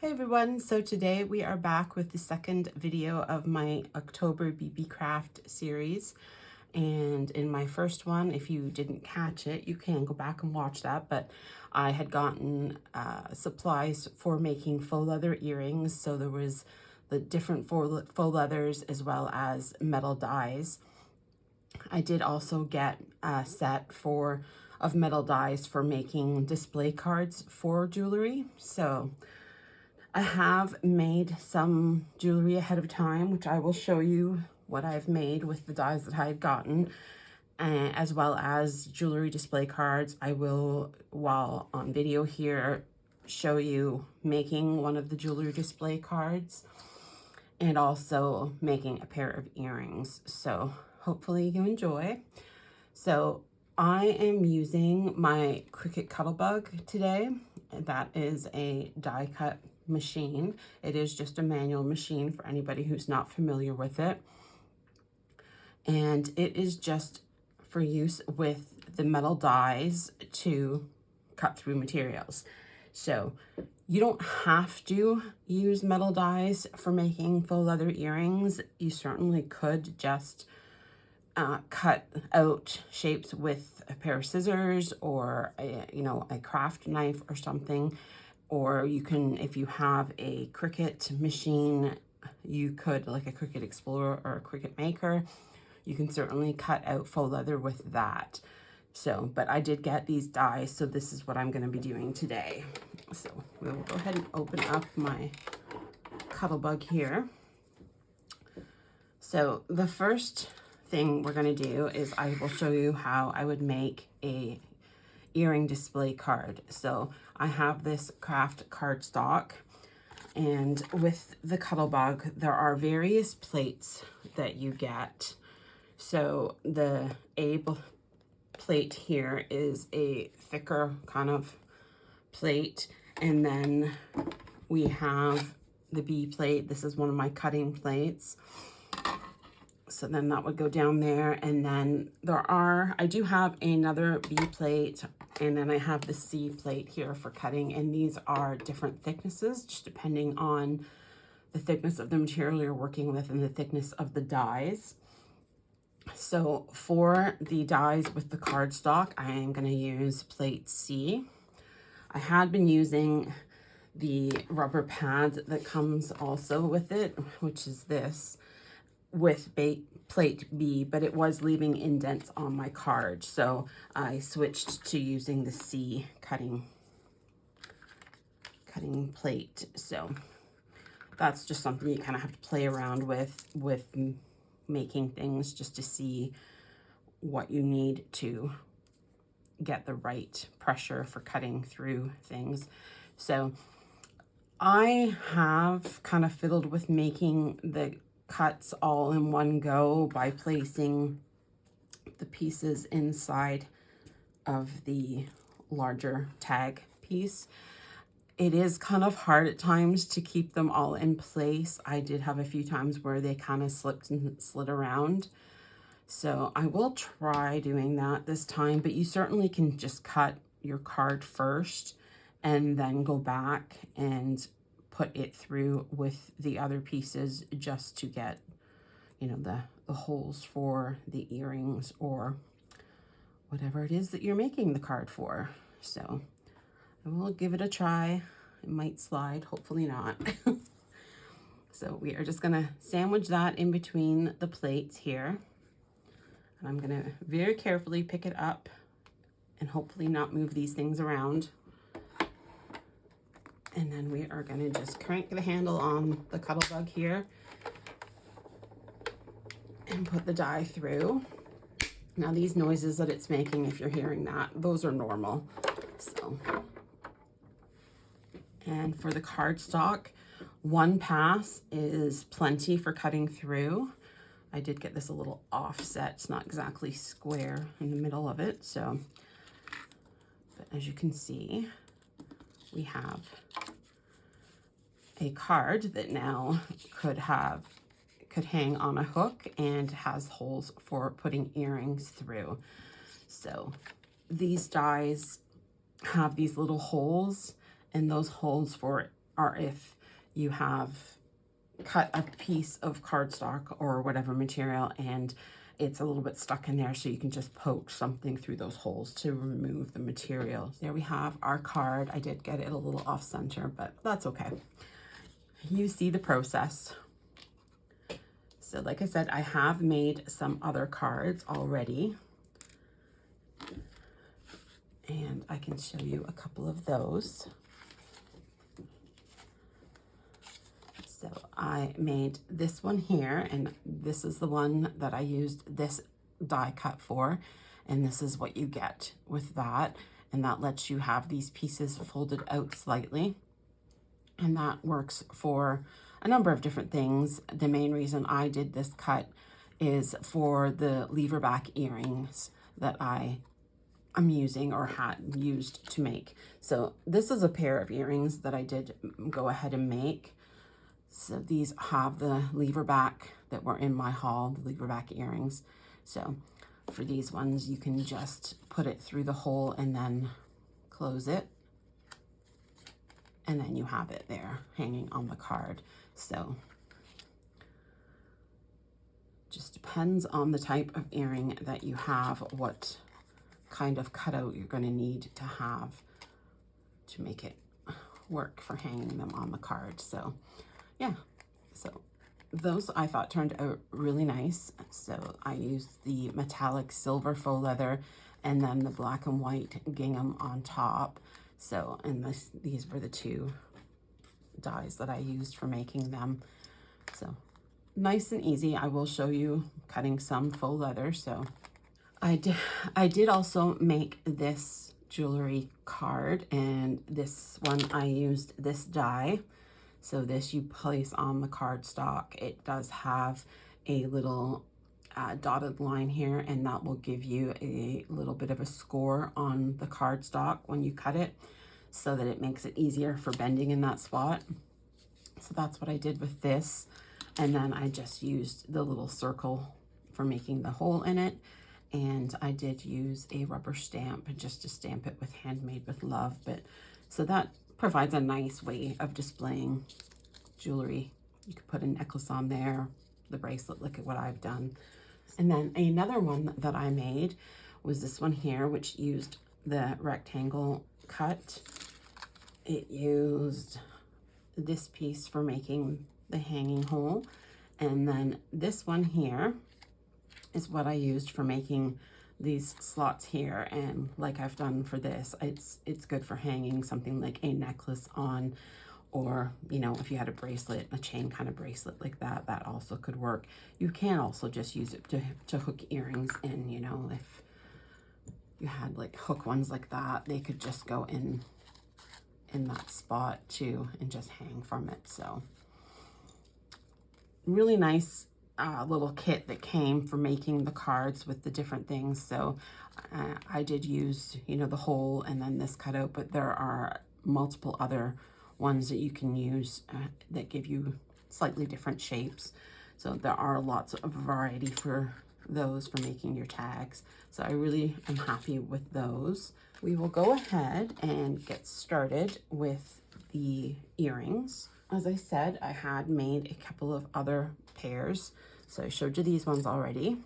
Hey everyone, so today we are back with the second video of my October BeeBeeCraft series. And in my first one, if you didn't catch it, you can go back and watch that, but I had gotten supplies for making faux leather earrings. So there was the different faux leathers as well as metal dies. I did also get a set of metal dies for making display cards for jewelry. So I have made some jewelry ahead of time, which I will show you what I've made with the dies that I had gotten, as well as jewelry display cards. I will, while on video here, show you making one of the jewelry display cards and also making a pair of earrings. So hopefully you enjoy. So I am using my Cricut Cuttlebug today. That is a die cut machine. It is just a manual machine for anybody who's not familiar with it. And it is just for use with the metal dies to cut through materials. So you don't have to use metal dies for making faux leather earrings. You certainly could just cut out shapes with a pair of scissors or a craft knife or something. Or you can, if you have a Cricut machine, you could, like a Cricut Explorer or a Cricut Maker, you can certainly cut out faux leather with that. So, but I did get these dies, so this is what I'm going to be doing today. So we'll go ahead and open up my Cuttlebug here. So the first thing we're going to do is I will show you how I would make a earring display card. So I have this craft cardstock, and with the Cuttlebug there are various plates that you get. So the A plate here is a thicker kind of plate, and then we have the B plate. This is one of my cutting plates. So then that would go down there, and then I do have another B plate, and then I have the C plate here for cutting, and these are different thicknesses just depending on the thickness of the material you're working with and the thickness of the dies. So for the dies with the cardstock, I am going to use plate C. I had been using the rubber pad that comes also with it, which is this, with plate B, but it was leaving indents on my card, so I switched to using the C cutting plate. So that's just something you kind of have to play around with making things, just to see what you need to get the right pressure for cutting through things. So I have kind of fiddled with making the cuts all in one go by placing the pieces inside of the larger tag piece. It is kind of hard at times to keep them all in place. I did have a few times where they kind of slipped and slid around. So I will try doing that this time, but you certainly can just cut your card first and then go back and put it through with the other pieces just to get, you know, the holes for the earrings or whatever it is that you're making the card for. So I will give it a try. It might slide, hopefully not. So we are just gonna sandwich that in between the plates here. And I'm gonna very carefully pick it up and hopefully not move these things around. And then we are gonna just crank the handle on the Cuttlebug here and put the die through. Now these noises that it's making, if you're hearing that, those are normal. So, and for the cardstock, one pass is plenty for cutting through. I did get this a little offset. It's not exactly square in the middle of it. So, but as you can see, we have a card that now could hang on a hook and has holes for putting earrings through. So these dies have these little holes, and those holes for or if you have cut a piece of cardstock or whatever material and it's a little bit stuck in there, so you can just poke something through those holes to remove the material. There we have our card. I did get it a little off center, but that's okay. You see the process. So like I said, I have made some other cards already, and I can show you a couple of those. So I made this one here, and this is the one that I used this die cut for, and this is what you get with that, and that lets you have these pieces folded out slightly, and that works for a number of different things. The main reason I did this cut is for the lever back earrings that I'm using or had used to make. So this is a pair of earrings that I did go ahead and make. So these have the lever back that were in my haul, the lever back earrings. So for these ones, you can just put it through the hole and then close it. And then you have it there hanging on the card. So just depends on the type of earring that you have, what kind of cutout you're going to need to have to make it work for hanging them on the card. So yeah, so those I thought turned out really nice. So I used the metallic silver faux leather and then the black and white gingham on top. So, and these were the two dies that I used for making them. So nice and easy. I will show you cutting some faux leather. So I did also make this jewelry card, and this one I used this die. So this you place on the cardstock. It does have a little dotted line here, and that will give you a little bit of a score on the cardstock when you cut it, so that it makes it easier for bending in that spot. So that's what I did with this. And then I just used the little circle for making the hole in it. And I did use a rubber stamp just to stamp it with Handmade with Love. But so that provides a nice way of displaying jewelry. You could put a necklace on there, the bracelet, look at what I've done. And then another one that I made was this one here, which used the rectangle cut. It used this piece for making the hanging hole, and then this one here is what I used for making these slots here. And like I've done for this, it's good for hanging something like a necklace on, or you know, if you had a bracelet, a chain kind of bracelet like that, that also could work. You can also just use it to hook earrings in, you know, if you had like hook ones like that, they could just go in that spot too and just hang from it. So really nice little kit that came for making the cards with the different things. So I did use, you know, the hole and then this cutout, but there are multiple other ones that you can use that give you slightly different shapes. So there are lots of variety for those for making your tags. So I really am happy with those. We will go ahead and get started with the earrings. As I said, I had made a couple of other pairs. So I showed you these ones already.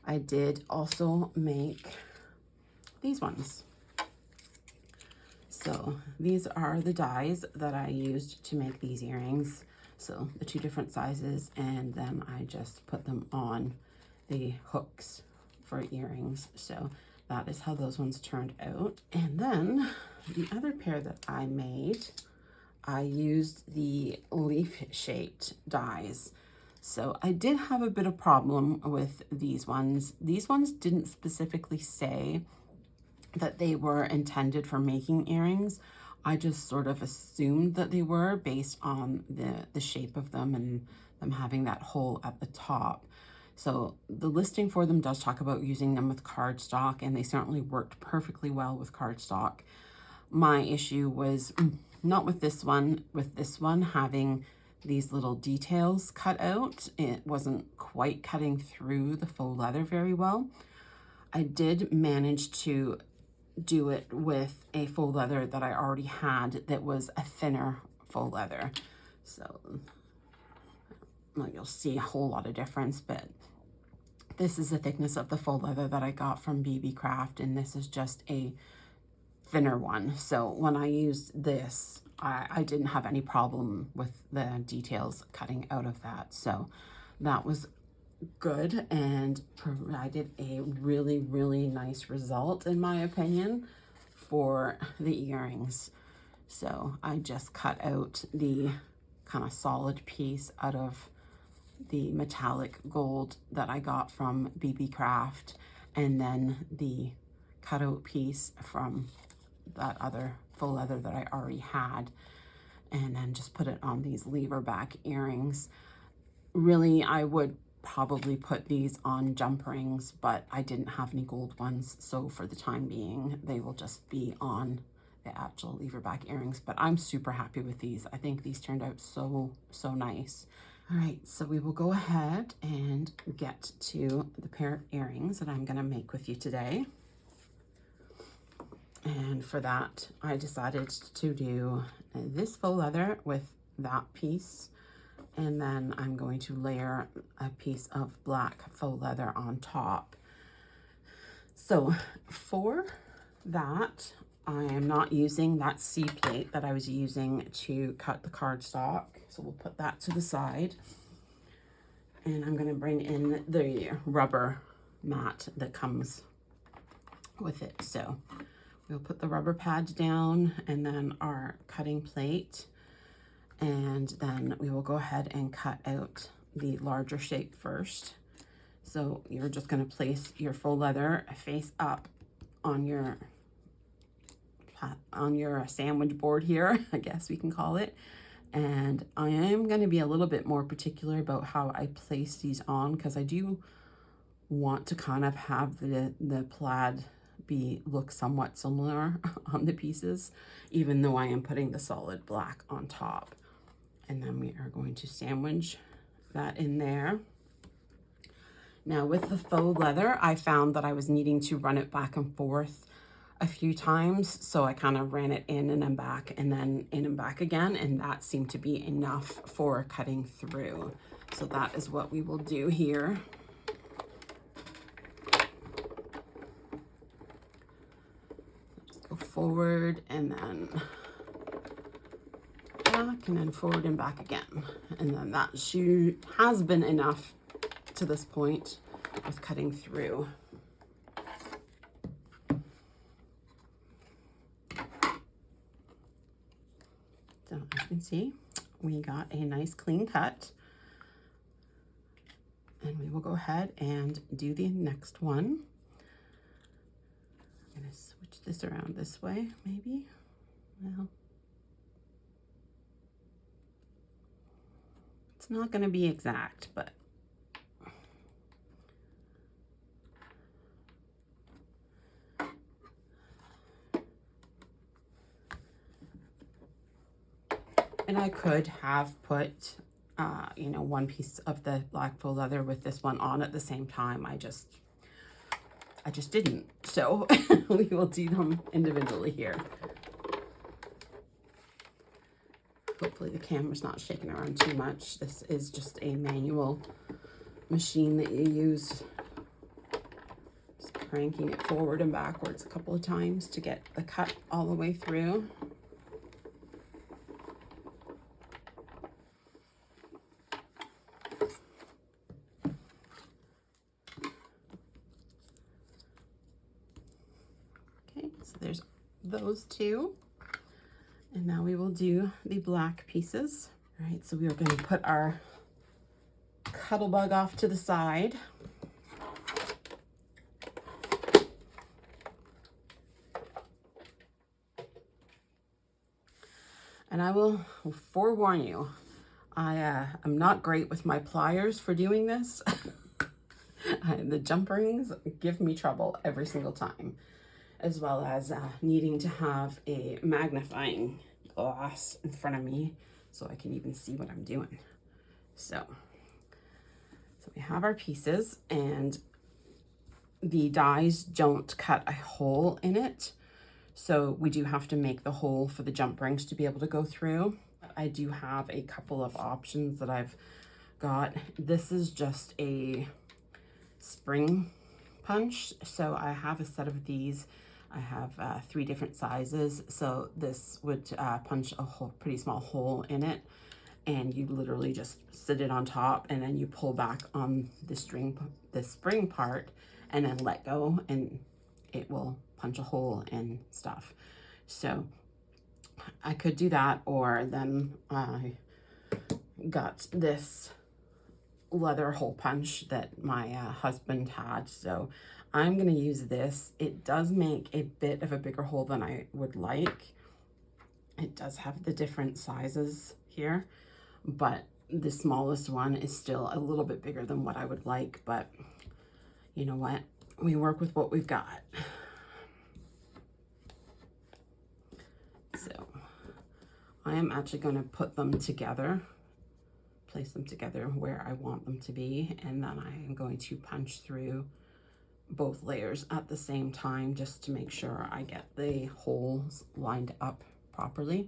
I did also make these ones. So these are the dies that I used to make these earrings. So the two different sizes, and then I just put them on the hooks for earrings. So that is how those ones turned out. And then the other pair that I made, I used the leaf-shaped dies. So I did have a bit of problem with these ones. These ones didn't specifically say that they were intended for making earrings. I just sort of assumed that they were based on the shape of them and them having that hole at the top. So the listing for them does talk about using them with cardstock, and they certainly worked perfectly well with cardstock. My issue was not with this one. With this one having these little details cut out, it wasn't quite cutting through the faux leather very well. I did manage to do it with a faux leather that I already had that was a thinner faux leather. So well, you'll see a whole lot of difference, but this is the thickness of the faux leather that I got from BeeBeeCraft, and this is just a thinner one. So when I used this, I didn't have any problem with the details cutting out of that. So that was good and provided a really, really nice result, in my opinion, for the earrings. So I just cut out the kind of solid piece out of the metallic gold that I got from BeeBeeCraft, and then the cutout piece from that other faux leather that I already had, and then just put it on these lever back earrings. Really, I would probably put these on jump rings, but I didn't have any gold ones, so for the time being they will just be on the actual lever back earrings. But I'm super happy with these. I think these turned out so nice. All right, so we will go ahead and get to the pair of earrings that I'm gonna make with you today. And for that, I decided to do this faux leather with that piece, and then I'm going to layer a piece of black faux leather on top. So for that, I am not using that C plate that I was using to cut the cardstock. So we'll put that to the side. And I'm gonna bring in the rubber mat that comes with it. So we'll put the rubber pads down and then our cutting plate. And then we will go ahead and cut out the larger shape first. So you're just gonna place your faux leather face up on your sandwich board here, I guess we can call it. And I am going to be a little bit more particular about how I place these on, because I do want to kind of have the plaid look somewhat similar on the pieces, even though I am putting the solid black on top. And then we are going to sandwich that in there. Now with the faux leather, I found that I was needing to run it back and forth a few times, so I kind of ran it in and then back and then in and back again, and that seemed to be enough for cutting through. So that is what we will do here. Just go forward and then back and then forward and back again, and then that has been enough to this point with cutting through. So as you can see, we got a nice clean cut, and we will go ahead and do the next one. I'm gonna switch this around this way, maybe. Well, it's not gonna be exact, but and I could have put, you know, one piece of the black faux leather with this one on at the same time. I just didn't. So we will do them individually here. Hopefully the camera's not shaking around too much. This is just a manual machine that you use. Just cranking it forward and backwards a couple of times to get the cut all the way through. So there's those two, and now we will do the black pieces. All right, so we are going to put our Cuttlebug off to the side. And I will forewarn you, I am not great with my pliers for doing this. The jump rings give me trouble every single time, as well as needing to have a magnifying glass in front of me so I can even see what I'm doing. So we have our pieces, and the dies don't cut a hole in it. So we do have to make the hole for the jump rings to be able to go through. I do have a couple of options that I've got. This is just a spring punch. So I have a set of these. I have 3 different sizes. So this would punch a pretty small hole in it. And you literally just sit it on top and then you pull back on the spring part and then let go and it will punch a hole and stuff. So I could do that, or then I got this leather hole punch that my husband had. So I'm gonna use this. It does make a bit of a bigger hole than I would like. It does have the different sizes here, but the smallest one is still a little bit bigger than what I would like, but you know what? We work with what we've got. So I am actually going to put them together, place them together where I want them to be, and then I am going to punch through both layers at the same time just to make sure I get the holes lined up properly.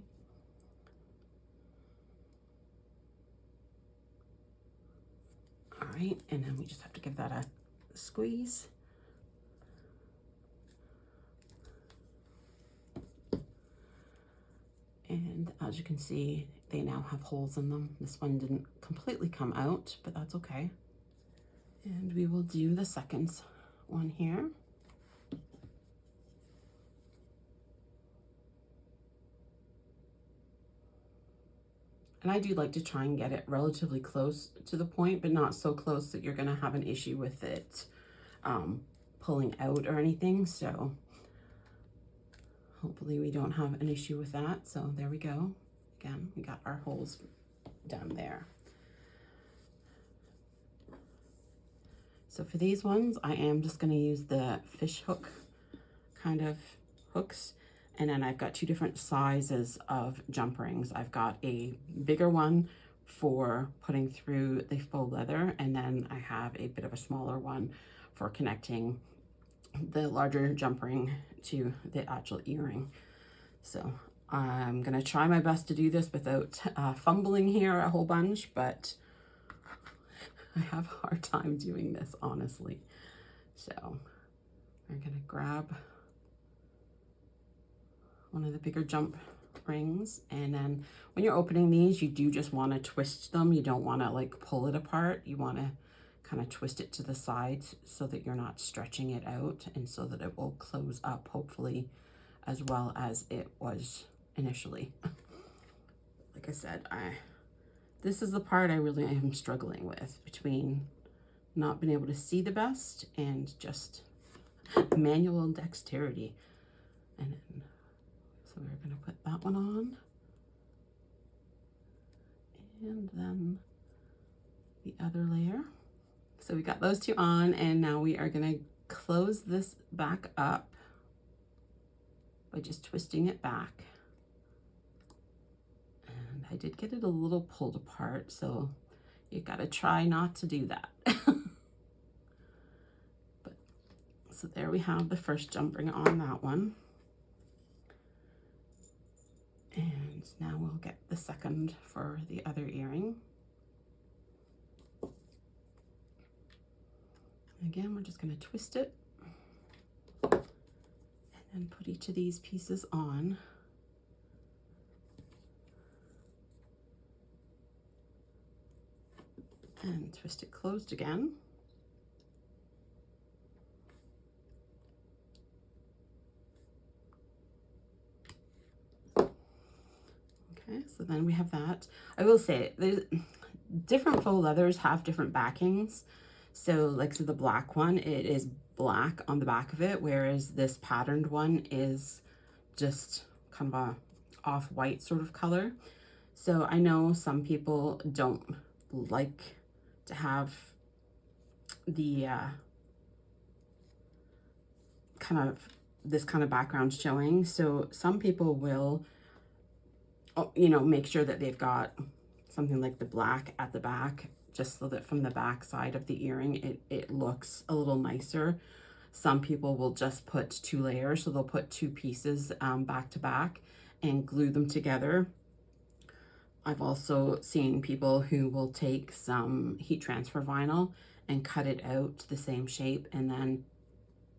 All right, and then we just have to give that a squeeze. And as you can see, they now have holes in them. This one didn't completely come out, but that's okay. And we will do the second one here. And I do like to try and get it relatively close to the point, but not so close that you're gonna have an issue with it pulling out or anything. So hopefully we don't have an issue with that. So there we go. Again, we got our holes done there. So for these ones, I am just gonna use the fish hook kind of hooks. And then I've got 2 different sizes of jump rings. I've got a bigger one for putting through the faux leather, and then I have a bit of a smaller one for connecting the larger jump ring to the actual earring. So I'm gonna try my best to do this without fumbling here a whole bunch, but I have a hard time doing this, honestly. So we're gonna grab one of the bigger jump rings, and then when you're opening these, you do just want to twist them. You don't want to like pull it apart. You want to kind of twist it to the sides so that you're not stretching it out, and so that it will close up hopefully as well as it was initially. Like I said, this is the part I really am struggling with, between not being able to see the best and just manual dexterity. And then, so we're going to put that one on, and then the other layer. So we got those 2 on, and now we are going to close this back up by just twisting it back. And I did get it a little pulled apart, so you got to try not to do that. But so there we have the first jump ring on that one. And now we'll get the second for the other earring. Again, we're just going to twist it and then put each of these pieces on. And twist it closed again. Okay, so then we have that. I will say, there's different faux leathers have different backings. So like, so the black one, it is black on the back of it, whereas this patterned one is just kind of a off-white sort of color. So I know some people don't like to have the this kind of background showing. So some people will, you know, make sure that they've got something like the black at the back, just so that from the back side of the earring, it looks a little nicer. Some people will just put 2 layers, so they'll put 2 pieces back to back and glue them together. I've also seen people who will take some heat transfer vinyl and cut it out to the same shape and then,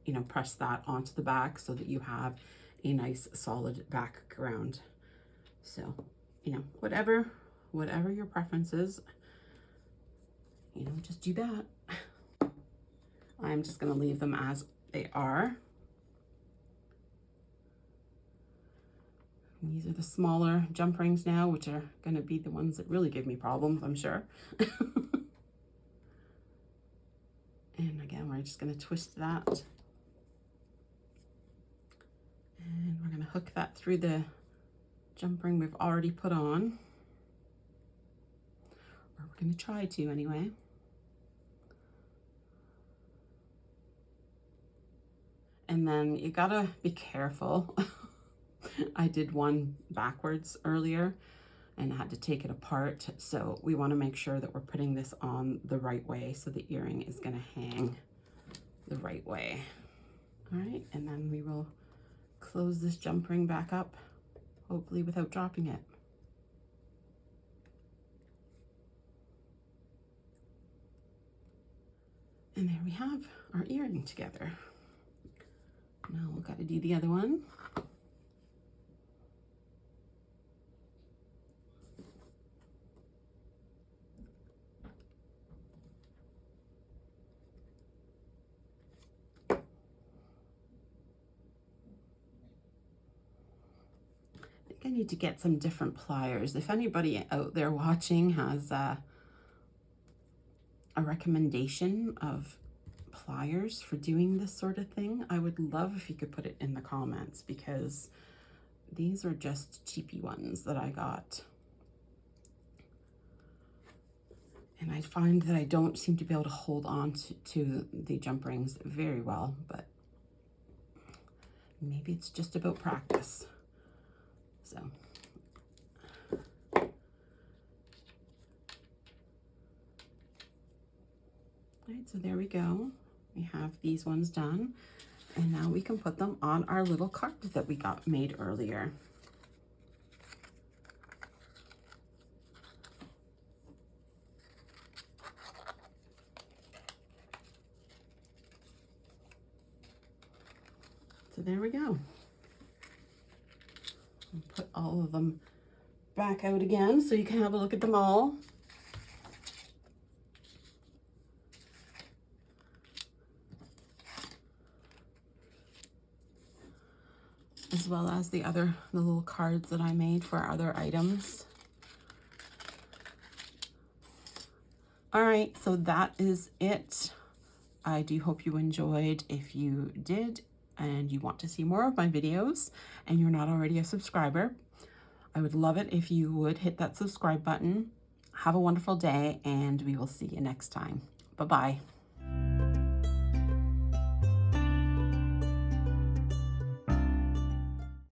you know, press that onto the back so that you have a nice solid background. So, you know, whatever your preference is, you know, just do that. I'm just gonna leave them as they are. These are the smaller jump rings now, which are going to be the ones that really give me problems, I'm sure. And again, we're just going to twist that. And we're going to hook that through the jump ring we've already put on. Or we're going to try to anyway. And then you got to be careful. I did one backwards earlier and I had to take it apart. So we want to make sure that we're putting this on the right way so the earring is going to hang the right way. All right, and then we will close this jump ring back up, hopefully without dropping it. And there we have our earring together. Now we've got to do the other one. I need to get some different pliers. If anybody out there watching has a recommendation of pliers for doing this sort of thing, I would love if you could put it in the comments, because these are just cheapy ones that I got. And I find that I don't seem to be able to hold on to the jump rings very well, but maybe it's just about practice. So, all right, so there we go. We have these ones done, and now we can put them on our little card that we got made earlier. So there we go. Put all of them back out again so you can have a look at them all. As well as the little cards that I made for other items. All right, so that is it. I do hope you enjoyed. If you did and you want to see more of my videos and you're not already a subscriber, I would love it if you would hit that subscribe button. Have a wonderful day, and we will see you next time. Bye-bye.